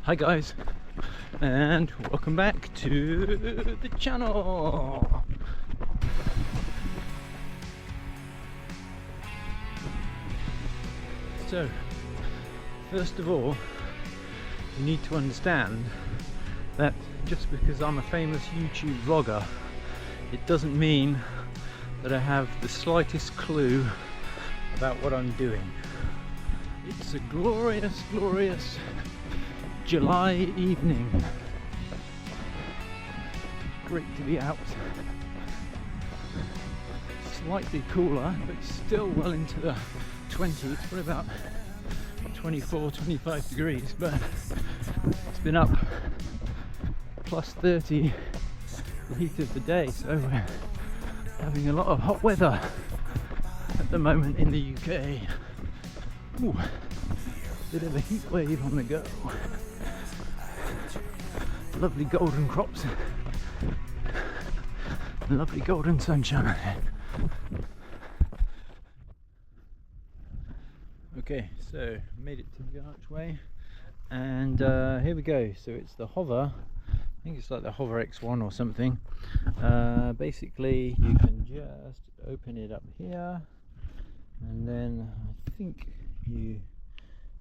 Hi guys, and welcome back to the channel. So, first of all, you need to understand that just because I'm a famous YouTube vlogger, it doesn't mean that I have the slightest clue about what I'm doing. It's a glorious, glorious July evening. Great to be out. Slightly cooler, but still well into the 20s, probably about 24, 25 degrees, but it's been up plus 30 the heat of the day, so we're having a lot of hot weather at the moment in the UK. Ooh, bit of a heat wave on the go. Lovely golden crops, lovely golden sunshine. Okay, so made it to the archway, and here we go. So it's the Hover. I think it's like the Hover X1 or something. Basically, you can just open it up here, and then I think you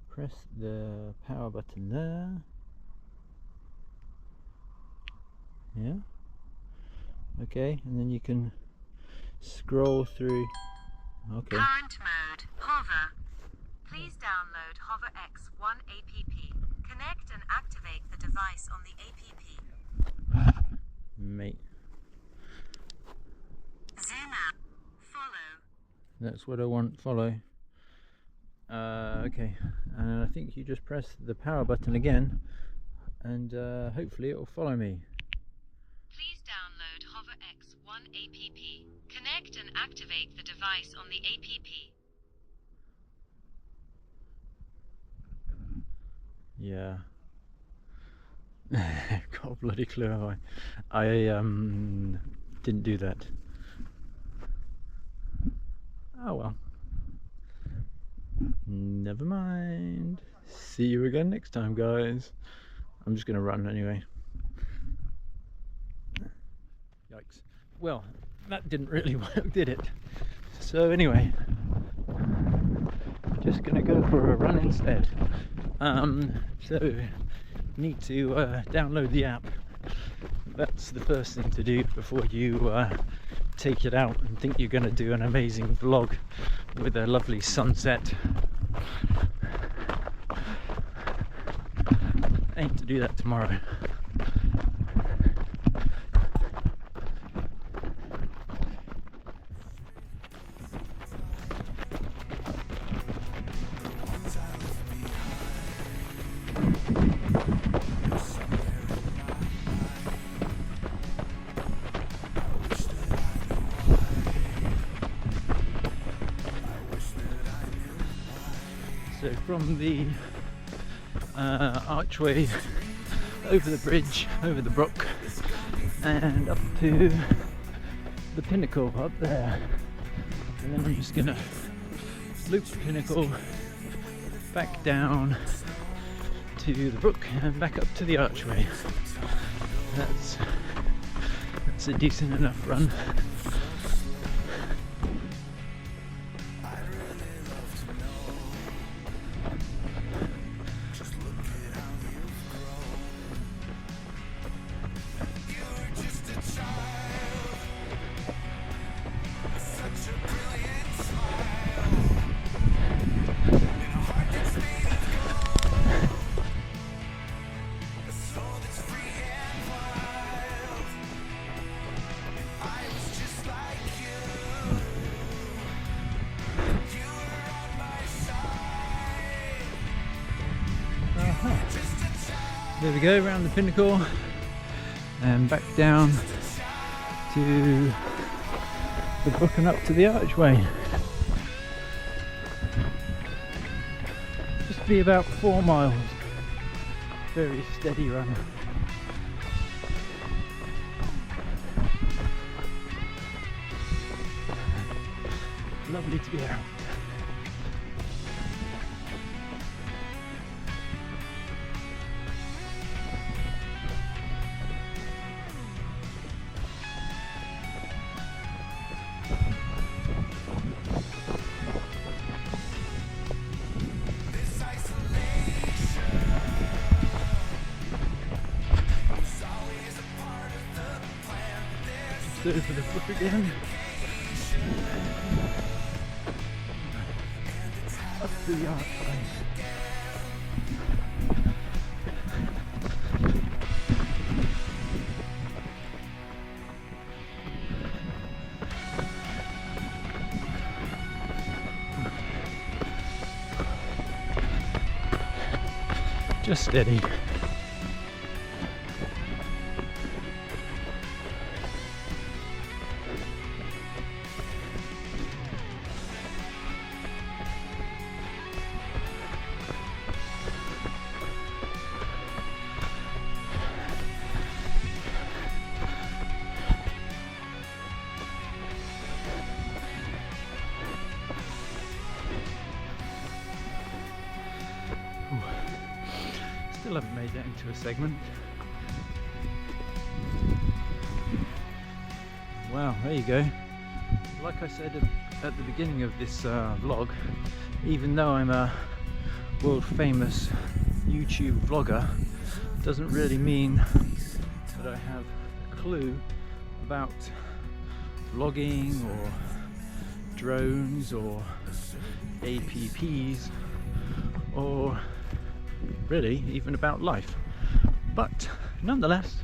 press the power button there. Yeah. Okay, and then you can scroll through. Okay. Current mode, Hover. Please download Hover X1 app. Connect and activate the device on the app. Mate. Zoom out. Follow. That's what I want. Follow. Okay, and I think you just press the power button again, and hopefully it will follow me. Please download Hover X1 app. Connect and activate the device on the app. Yeah. Got a bloody clue, have I? Didn't do that. Oh well. Never mind. See you again next time, guys. I'm just gonna run anyway. Yikes. Well, that didn't really work, did it? So anyway, just gonna go for a run instead. So need to download the app. That's the first thing to do before you take it out and think you're gonna do an amazing vlog with a lovely sunset. Aim to do that tomorrow. So from the archway over the bridge, over the brook, and up to the pinnacle up there, and then I'm just gonna loop the pinnacle back down to the brook and back up to the archway. That's a decent enough run. There we go, around the pinnacle and back down to the brook and up to the archway. Just be about 4 miles. Very steady run. Lovely to be out. over the brook again. Up through the archway. Just steady. Still haven't made that into a segment. Wow, there you go. Like I said at the beginning of this vlog, even though I'm a world famous YouTube vlogger, doesn't really mean that I have a clue about vlogging or drones or APPs or really even about life. But nonetheless,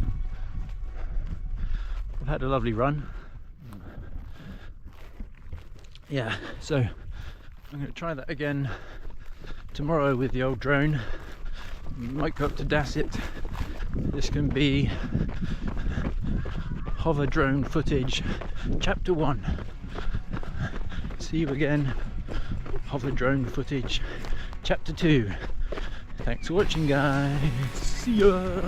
I've had a lovely run. Yeah, so I'm going to try that again tomorrow with the old drone. Might go up to Dasset. This can be hover drone footage chapter 1. See you again, hover drone footage chapter 2. Thanks for watching, guys. See ya.